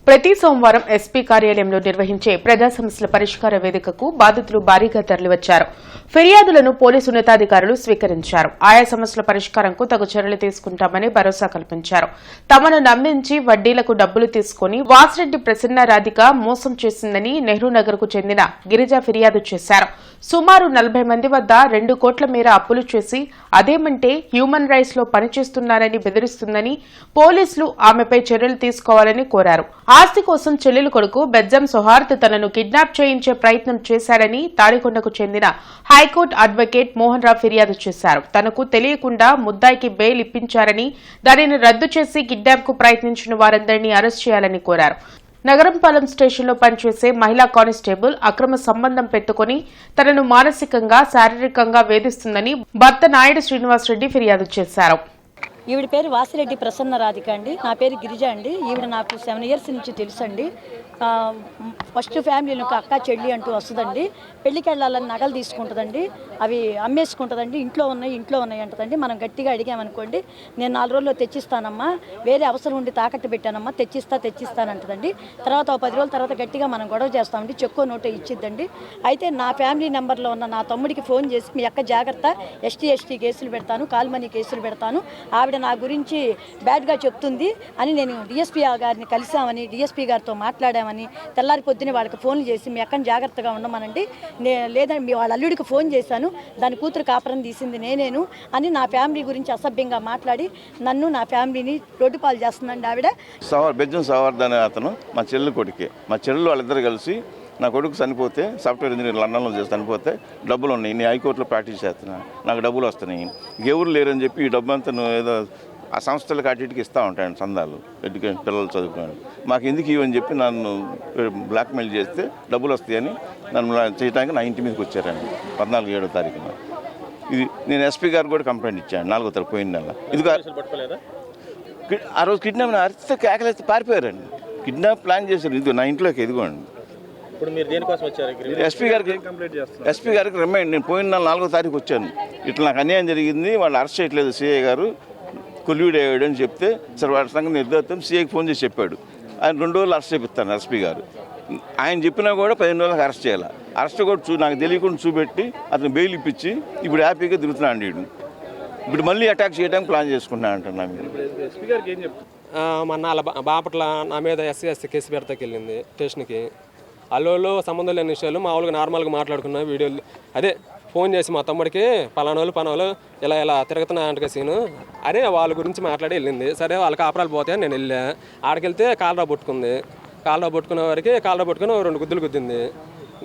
ప్రతి సోమవారం ఎస్పీ కార్యాలయంలో నిర్వహించే ప్రజా సమస్యల పరిష్కార వేదికకు బాధితులు భారీగా తరలివచ్చారు. ఫిర్యాదులను పోలీసు ఉన్నతాధికారులు స్వీకరించారు. ఆయా సమస్యల పరిష్కారంకు తగు చర్యలు తీసుకుంటామని భరోసా కల్పించారు. తమను నమ్మించి వడ్డీలకు డబ్బులు తీసుకుని వాసిరెడ్డి ప్రసన్న రాధిక మోసం చేసిందని నెహ్రూ నగర్ కు చెందిన గిరిజ ఫిర్యాదు చేశారు. సుమారు 40 మంది వద్ద 2 కోట్ల మేర అప్పులు చేసి అదేమంటే హ్యూమన్ రైట్స్ లో పనిచేస్తున్నారని బెదిరిస్తుందని పోలీసులు ఆమెపై చర్యలు తీసుకోవాలని కోరారు. ఆస్తి కోసం చెల్లెలు కొడుకు బెజ్జం సౌహార్ద్ తనను కిడ్నాప్ చేయించే ప్రయత్నం చేశాడని తాడికొండకు చెందిన హైకోర్టు అడ్వకేట్ మోహన్ రావు ఫిర్యాదు చేశారు. తనకు తెలియకుండా ముద్దాయికి బెయిల్ ఇప్పించారని, దానిని రద్దు చేసి కిడ్నాప్ కు ప్రయత్నించిన వారందరినీ అరెస్ట్ చేయాలని కోరారు. నగరంపాలెం స్టేషన్లో పనిచేసే మహిళా కానిస్టేబుల్ అక్రమ సంబంధం పెట్టుకుని తనను మానసికంగా శారీరకంగా వేధిస్తుందని భర్త నాయుడు శ్రీనివాసరెడ్డి ఫిర్యాదు చేశారు. ఈవిడ పేరు వాసిరెడ్డి ప్రసన్న రాధిక అండి. నా పేరు గిరిజ అండి. ఈవిడ నాకు 7 years నుంచి తెలుసండి. ఫస్ట్ ఫ్యామిలీలో ఒక అక్క చెల్లి అంటూ వస్తుందండి. పెళ్లికి వెళ్ళాలని నగలు తీసుకుంటుందండి, అవి అమ్మేసుకుంటుందండి. ఇంట్లో ఉన్నాయి అంటదండి. మనం గట్టిగా అడిగామనుకోండి, నేను 4 రోజుల్లో తెచ్చిస్తానమ్మా, వేరే అవసరం ఉండి తాకట్టు పెట్టానమ్మా, తెచ్చిస్తానంటదండి. తర్వాత 10 రోజుల తర్వాత గట్టిగా మనం గొడవ చేస్తామండి, చెక్కో నోటే ఇచ్చిద్దండి. అయితే నా ఫ్యామిలీ నెంబర్లో ఉన్న నా తమ్ముడికి ఫోన్ చేసి, మీ అక్క జాగ్రత్త, ఎస్టీ కేసులు పెడతాను, కాల్మనీ కేసులు పెడతాను, ఆవిడ నా గురించి బ్యాడ్గా చెప్తుంది అని నేను డిఎస్పీ గారిని కలిసామని, డిఎస్పీ గారితో మాట్లాడామని, తెల్లారి పొద్దునే వాళ్ళకి ఫోన్లు చేసి మీ అక్కని జాగ్రత్తగా ఉండమనండి, లేదని మీ వాళ్ళ అల్లుడికి ఫోన్ చేశాను, దాని కూతురు కాపురం తీసింది నేనేను అని నా ఫ్యామిలీ గురించి అసభ్యంగా మాట్లాడి నన్ను నా ఫ్యామిలీని రోడ్డు పాలు చేస్తుందండి ఆవిడ. బెజ్జం సౌహార్ద్ అనే అతను మా చెల్లెలు కొడుకే. మా చెల్లెలు వాళ్ళిద్దరు కలిసి నా కొడుకు చనిపోతే, సాఫ్ట్వేర్ ఇంజనీర్ లండన్లో చేసి చనిపోతే డబ్బులు ఉన్నాయి, నేను హైకోర్టులో ప్రాక్టీస్ చేస్తున్నా, నాకు డబ్బులు వస్తున్నాయి, ఎవరు లేరని చెప్పి ఈ డబ్బు అంతా నువ్వు ఏదో ఆ సంస్థలకు అటుకి ఇస్తూ ఉంటాయండి చందాలు, ఎడ్యుకేషన్ పిల్లలు చదువుకున్నాను, మాకు ఎందుకు ఇవని చెప్పి నన్ను బ్లాక్మెయిల్ చేస్తే డబ్బులు వస్తాయని నన్ను చేయడానికి నా ఇంటి మీదకి వచ్చారండి 14/7 తారీఖున. ఇది నేను ఎస్పీ గారు కూడా కంప్లైంట్ ఇచ్చాను 4వ తారీఖు పోయిన నెల. ఇది ఆ రోజు కిడ్నాప్ అరిస్తే కేకలేస్తే పారిపోయారండి. కిడ్నాప్ ప్లాన్ చేశారు. ఇది నా ఇంట్లోకి ఎదుగోండి. ఎస్పీ గారికి రిమైండ్, నేను పోయిన నెల 4వ తారీఖు వచ్చాను, ఇట్లా నాకు అన్యాయం జరిగింది, వాళ్ళు అరెస్ట్ చేయట్లేదు సిఐ గారు, కొల్యూడ్ అయ్యాడు అని చెప్తే సరే వాడి సంగతి నిర్ధారితం సిఐకి ఫోన్ చేసి చెప్పాడు. ఆయన 2 రోజులు అరెస్ట్ చేపిస్తాను ఎస్పీ గారు. ఆయన చెప్పినా కూడా 15 రోజులకు అరెస్ట్ చేయాలి. అరెస్ట్ కూడా నాకు తెలియకుండా చూపెట్టి అతను బెయిల్ ఇప్పించి ఇప్పుడు హ్యాపీగా తిరుగుతున్నాడు వీడు. ఇప్పుడు మళ్ళీ అటాక్ చేయడానికి ప్లాన్ చేసుకుంటున్నా అంటున్నా. మీరు మొన్న బాపట్ల నా మీద ఎస్సీ కేసు పెడతాకి వెళ్ళింది స్టేషన్కి. అల్లోళ్ళు సంబంధం లేని విషయాలు మామూలుగా నార్మల్గా మాట్లాడుకున్న వీడియోలు అదే ఫోన్ చేసి మా తమ్ముడికి పలానోళ్ళు ఇలా తిరుగుతున్నా అంటే సీను అరే వాళ్ళ గురించి మాట్లాడి వెళ్ళింది. సరే వాళ్ళకి ఆపరాలు పోతాయని నేను వెళ్ళా. ఆడికెళ్తే కాలరా పట్టుకుంది. కాలరా పట్టుకునే వారికి కాలరా పట్టుకుని 2 గుద్దులు గుద్దింది.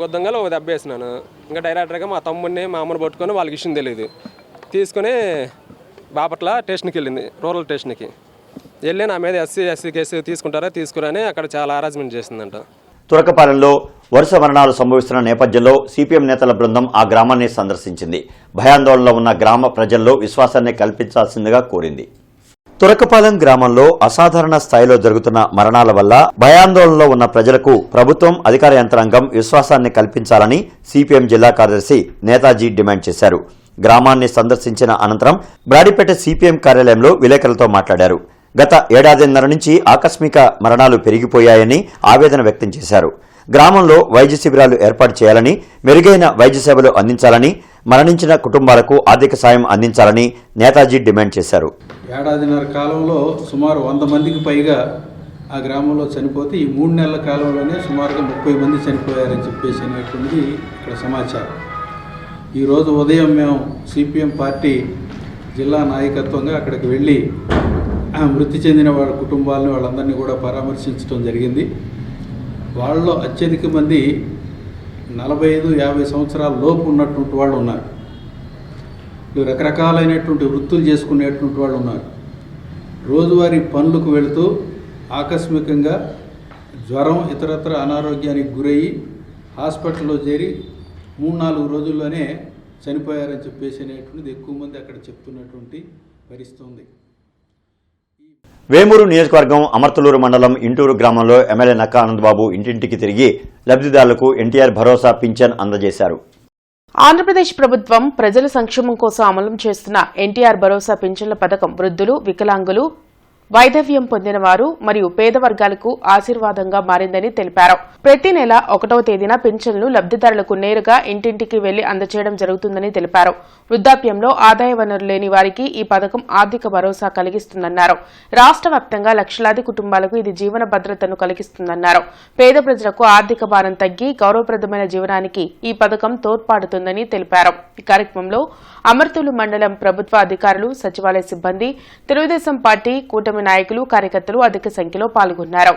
గుద్దంగా ఒక దెబ్బ వేసినాను. ఇంకా డైరెక్టర్గా మా తమ్ముడిని మా అమ్మని పట్టుకొని వాళ్ళకి విషయం తెలియదు తీసుకొని బాపట్ల స్టేషన్కి వెళ్ళింది, రూరల్ స్టేషన్కి వెళ్ళి నా మీద ఎస్సీ కేసు తీసుకురని అక్కడ చాలా హరాస్మెంట్ చేసిందంట. తురకపాలెంలో వరుస మరణాలు సంభవిస్తున్న నేపథ్యంలో సిపిఎం నేతల బృందం ఆ గ్రామాన్ని సందర్శించింది. భయాందోళనలో ఉన్న గ్రామ ప్రజల్లో విశ్వాసాన్ని కల్పించాల్సిందిగా కోరింది. తురకపాలెం గ్రామంలో అసాధారణ స్థాయిలో జరుగుతున్న మరణాల వల్ల భయాందోళనలో ఉన్న ప్రజలకు ప్రభుత్వం అధికార యంత్రాంగం విశ్వాసాన్ని కల్పించాలని సిపిఎం జిల్లా కార్యదర్శి నేతాజీ డిమాండ్ చేశారు. గ్రామాన్ని సందర్శించిన అనంతరం బ్రాడీపేట సిపిఎం కార్యాలయంలో విలేకరులతో మాట్లాడారు. గత ఏడాదిన్నర నుంచి ఆకస్మిక మరణాలు పెరిగిపోయాయని ఆవేదన వ్యక్తం చేశారు. గ్రామంలో వైద్య శిబిరాలు ఏర్పాటు చేయాలని, మెరుగైన వైద్య సేవలు అందించాలని, మరణించిన కుటుంబాలకు ఆర్థిక సాయం అందించాలని నేతాజీ డిమాండ్ చేశారు. ఏడాదిన్నర కాలంలో సుమారు 100 మందికి పైగా ఆ గ్రామంలో చనిపోతే ఈ 3 నెలల కాలంలోనే సుమారుగా 30 మంది చనిపోయారని చెప్పేసి అనేటువంటిది ఇక్కడ సమాచారం. ఈరోజు ఉదయం మేము సిపిఎం పార్టీ జిల్లా నాయకత్వంగా అక్కడికి వెళ్ళి మృతి చెందిన వాళ్ళ కుటుంబాలను వాళ్ళందరినీ కూడా పరామర్శించడం జరిగింది. వాళ్ళలో అత్యధిక మంది 45-50 సంవత్సరాల లోపు ఉన్నటువంటి వాళ్ళు ఉన్నారు. రకరకాలైనటువంటి వృత్తులు చేసుకునేటువంటి వాళ్ళు ఉన్నారు. రోజువారీ పనులకు వెళుతూ ఆకస్మికంగా జ్వరం ఇతరత్ర అనారోగ్యానికి గురయ్యి హాస్పిటల్లో చేరి 3-4 రోజుల్లోనే చనిపోయారని చెప్పేసి అనేటువంటిది ఎక్కువ మంది అక్కడ చెప్తున్నటువంటి పరిస్థితి ఉంది. వేమూరు నియోజకవర్గం అమర్తలూరు మండలం ఇంటూరు గ్రామంలో ఎమ్మెల్యే నక్కా ఆనందబాబు ఇంటింటికి తిరిగి లబ్ధిదారులకు ఎన్టీఆర్ భరోసా పింఛన్ అందజేశారు. ఆంధ్రప్రదేశ్ ప్రభుత్వం ప్రజల సంక్షేమం కోసం అమలు చేస్తున్న ఎన్టీఆర్ భరోసా పింఛన్ల పథకం వృద్ధులు, వికలాంగులు, వైధవ్యం పొందిన వారు మరియు పేద వర్గాలకు ఆశీర్వాదంగా మారిందని తెలిపారు. ప్రతి నెల 1వ తేదీన పింఛన్లు లబ్ధిదారులకు నేరుగా ఇంటింటికి వెళ్లి అందజేయడం జరుగుతుందని తెలిపారు. వృద్ధాప్యంలో ఆదాయ వనరు లేని వారికి ఈ పథకం ఆర్థిక భరోసా కలిగిస్తుందన్నారు. రాష్ట్ర వ్యాప్తంగా లక్షలాది కుటుంబాలకు ఇది జీవన భద్రతను కలిగిస్తుందన్నారు. పేద ప్రజలకు ఆర్థిక భారం తగ్గి గౌరవప్రదమైన జీవనానికి ఈ పథకం తోడ్పడుతుందని తెలిపారు. ఈ కార్యక్రమంలో అమర్తూరు మండలం ప్రభుత్వ అధికారులు, సచివాలయ సిబ్బంది, తెలుగుదేశం పార్టీ కూటమి నాయకులు, కార్యకర్తలు అధిక సంఖ్యలో పాల్గొన్నారు.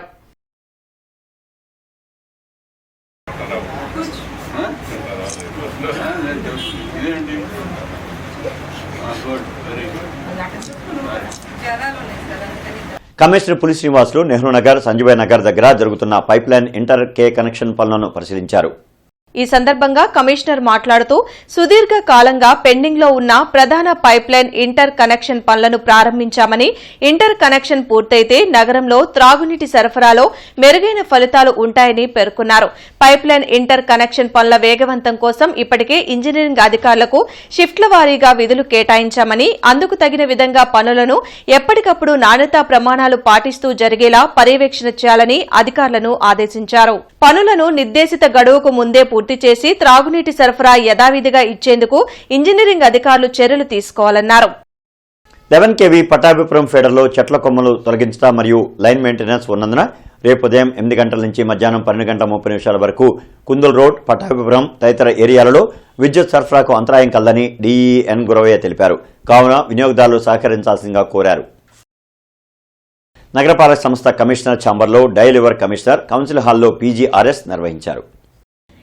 కమిషనర్ పులి శ్రీనివాసులు నెహ్రూ నగర్, సంజీవయ్య నగర్ దగ్గర జరుగుతున్న పైప్లైన్ ఇంటర్ కే కనెక్షన్ పనులను పరిశీలించారు. ఈ సందర్భంగా కమిషనర్ మాట్లాడుతూ సుదీర్ఘ కాలంగా పెండింగ్ లో ఉన్న ప్రధాన పైప్లైన్ ఇంటర్ కనెక్షన్ పనులను ప్రారంభించామని, ఇంటర్ కనెక్షన్ పూర్తయితే నగరంలో త్రాగునీటి సరఫరాలో మెరుగైన ఫలితాలు ఉంటాయని పేర్కొన్నారు. పైప్లైన్ ఇంటర్ కనెక్షన్ పనుల వేగవంతం కోసం ఇప్పటికే ఇంజనీరింగ్ అధికారులకు షిఫ్ట్ల వారీగా విధులు కేటాయించామని, అందుకు తగిన విధంగా పనులను ఎప్పటికప్పుడు నాణ్యతా ప్రమాణాలు పాటిస్తూ జరిగేలా పర్యవేక్షణ చేయాలని అధికారులను ఆదేశించారు. పనులను నిర్దేశిత గడువుకు ముందే పూర్తి చేసి త్రాగునీటి సరఫరా యథావిధిగా ఇచ్చేందుకు ఇంజనీరింగ్ అధికారులు చర్యలు తీసుకోవాలన్నారు. 11 kV పట్టాభిపురం ఫీడర్లో చెట్ల కొమ్మలు తొలగించడం మరియు లైన్ మెయింటెనెన్స్ ఉన్నందున రేపు ఉదయం 8 గంటల నుంచి మధ్యాహ్నం 12:30 వరకు కుందుల్ రోడ్, పట్టాభిపురం తదితర ఏరియాలలో విద్యుత్ సరఫరాకు అంతరాయం కలదని డీఈఎన్ గురవయ్య తెలిపారు. కావున వినియోగదారులు సహకరించాల్సిందిగా కోరారు. నగరపాలక సంస్థ కమిషనర్ ఛాంబర్లో డైలివర్ కమిషనర్ కౌన్సిల్ హాల్లో పీజీఆర్ఎస్ నిర్వహించారు.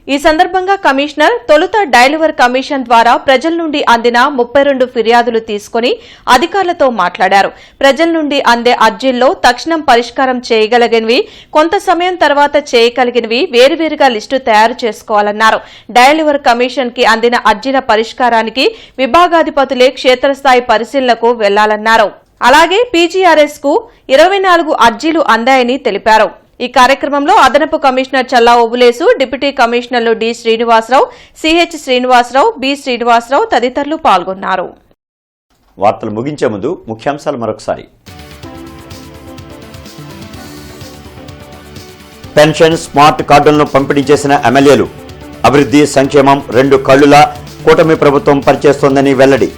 ఈ సందర్భంగా కమిషనర్ తొలుత డైలివర్ కమిషన్ ద్వారా ప్రజల నుండి అందిన 32 ఫిర్యాదులు తీసుకుని అధికారులతో మాట్లాడారు. ప్రజల నుండి అందే అర్జీల్లో తక్షణం పరిష్కారం చేయగలిగినవి, కొంత సమయం తర్వాత చేయగలిగినవి వేరువేరుగా లిస్టు తయారు చేసుకోవాలన్నారు. డైలివర్ కమిషన్ కి అందిన అర్జీల పరిష్కారానికి విభాగాధిపతులే క్షేత్రస్థాయి పరిశీలనకు వెళ్లాలన్నారు. అలాగే పీజీఆర్ఎస్ కు 24 అర్జీలు అందాయని తెలిపారు. ఈ కార్యక్రమంలో అదనపు కమిషనర్ చల్లా ఓబులేసు, డిప్యూటీ కమిషనర్లు D Srinivasarao, CH Srinivasarao, B Srinivasarao తదితరులు పాల్గొన్నారు. వార్తలు ముగించే ముందు ముఖ్యాంశాలు మరొకసారి. పెన్షన్ స్మార్ట్ కార్డులను పంపిణీ చేసిన ఎమ్మెల్యేలు. అభివృద్ధి సంక్షేమం 2 కళ్లులా కూటమి ప్రభుత్వం పనిచేస్తోందని వెల్లడి.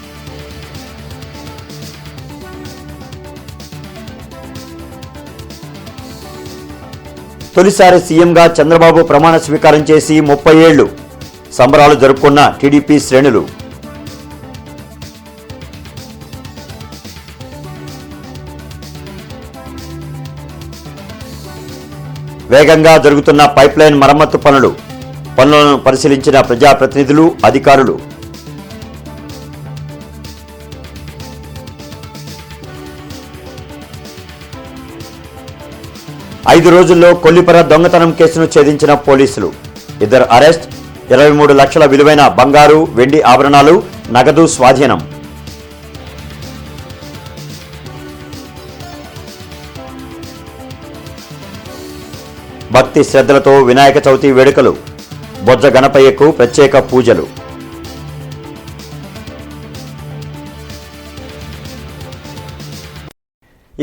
తొలిసారి సీఎంగా చంద్రబాబు ప్రమాణ స్వీకారం చేసి 30 ఏళ్లు. సంబరాలు జరుపుకున్న టీడీపీ శ్రేణులు. వేగంగా జరుగుతున్న పైప్లైన్ మరమ్మతు పనులను పరిశీలించిన ప్రజాప్రతినిధులు, అధికారులు. ఐదు రోజుల్లో కొల్లిపర దొంగతనం కేసును ఛేదించిన పోలీసులు. 2 అరెస్ట్, 23 లక్షల విలువైన బంగారు, వెండి ఆభరణాలు, నగదు స్వాధీనం. భక్తి శ్రద్ధలతో వినాయక చవితి వేడుకలు. బొజ్జ గణపయ్యకు ప్రత్యేక పూజలు.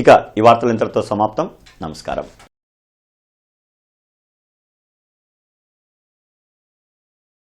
ఇక ఈ వార్తలు ఇంతటితో సమాప్తం. నమస్కారం.